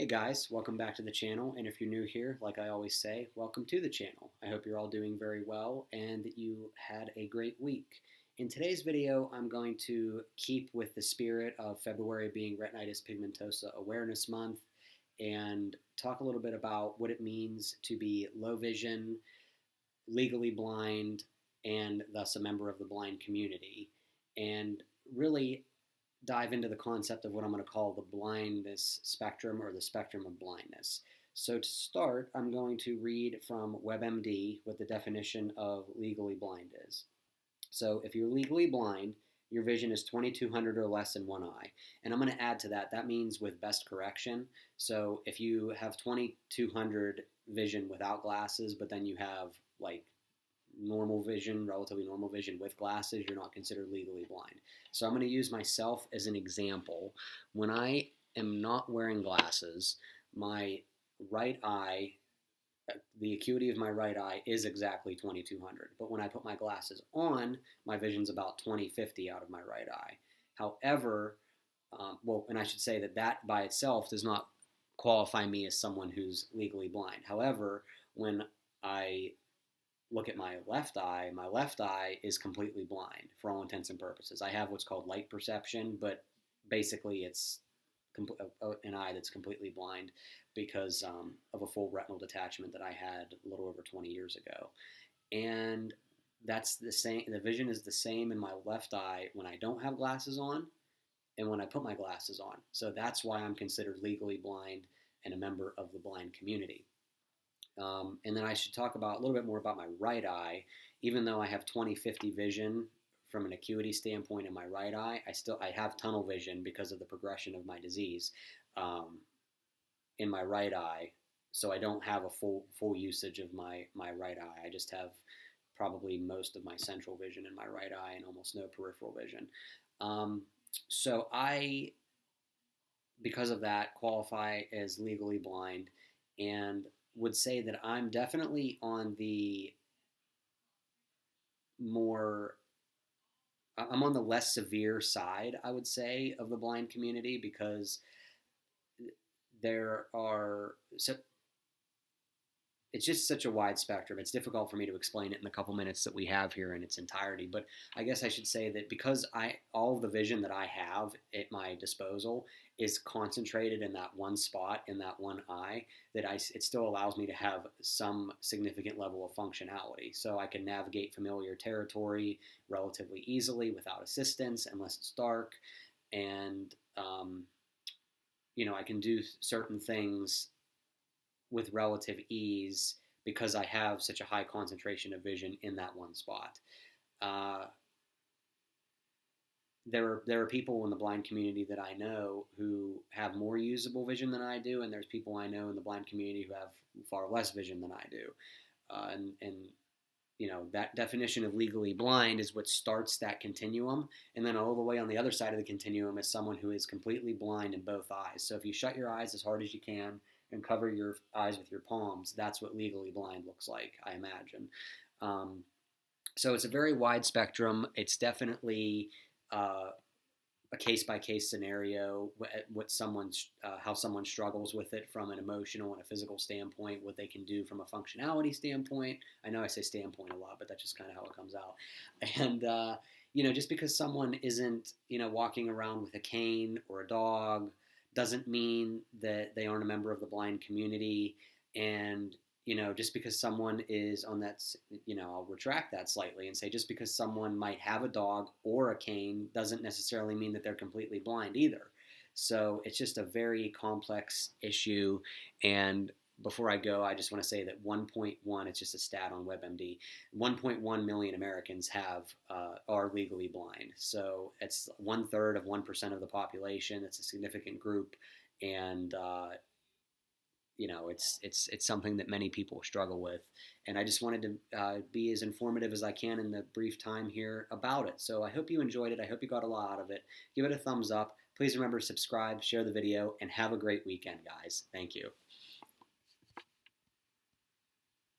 Hey guys, welcome back to the channel, and if you're new here, like I always say, welcome to the channel. I hope you're all doing very well and that you had a great week. In today's video, I'm going to keep with the spirit of February being Retinitis Pigmentosa Awareness Month and talk a little bit about what it means to be low vision, legally blind, and thus a member of the blind community, and really dive into the concept of what I'm going to call the blindness spectrum or the spectrum of blindness. So to start, I'm going to read from WebMD what the definition of legally blind is. So if you're legally blind, your vision is 2200 or less in one eye. And I'm going to add to that, that means with best correction. So if you have 2200 vision without glasses, but then you have like normal vision, relatively normal vision with glasses, you're not considered legally blind. So I'm going to use myself as an example. When I am not wearing glasses, my right eye, the acuity of my right eye is exactly 2200. But when I put my glasses on, my vision's about 2050 out of my right eye. However, and I should say that that by itself does not qualify me as someone who's legally blind. However, when I look at my left eye is completely blind for all intents and purposes. I have what's called light perception, but basically it's an eye that's completely blind because of a full retinal detachment that I had a little over 20 years ago. And that's the same. The vision is the same in my left eye when I don't have glasses on and when I put my glasses on. So that's why I'm considered legally blind and a member of the blind community. And then I should talk about a little bit more about my right eye. Even though I have 20/50 vision from an acuity standpoint in my right eye, I have tunnel vision because of the progression of my disease in my right eye. So I don't have a full usage of my right eye. I just have probably most of my central vision in my right eye and almost no peripheral vision. So I, because of that, qualify as legally blind and would say that I'm definitely on the I'm on the less severe side, I would say, of the blind community because there are it's just such a wide spectrum. It's difficult for me to explain it in the couple minutes that we have here in its entirety. But I guess I should say that because all of the vision that I have at my disposal is concentrated in that one spot, in that one eye, it still allows me to have some significant level of functionality. So I can navigate familiar territory relatively easily without assistance, unless it's dark. And, I can do certain things with relative ease because I have such a high concentration of vision in that one spot. There are people in the blind community that I know who have more usable vision than I do, and there's people I know in the blind community who have far less vision than I do. That definition of legally blind is what starts that continuum, and then all the way on the other side of the continuum is someone who is completely blind in both eyes. So if you shut your eyes as hard as you can and cover your eyes with your palms, that's what legally blind looks like, I imagine. So it's a very wide spectrum. It's definitely a case-by-case scenario, how someone struggles with it from an emotional and a physical standpoint, what they can do from a functionality standpoint. I know I say standpoint a lot, but that's just kind of how it comes out. And, just because someone isn't, walking around with a cane or a dog doesn't mean that they aren't a member of the blind community. And, just because someone is on that, I'll retract that slightly and say just because someone might have a dog or a cane doesn't necessarily mean that they're completely blind either. So it's just a very complex issue. And before I go, I just want to say that 1.1, it's just a stat on WebMD, 1.1 million Americans are legally blind. So it's 1/3 of 1% of the population. It's a significant group. And, it's something that many people struggle with. And I just wanted to be as informative as I can in the brief time here about it. So I hope you enjoyed it. I hope you got a lot out of it. Give it a thumbs up. Please remember to subscribe, share the video, and have a great weekend, guys. Thank you.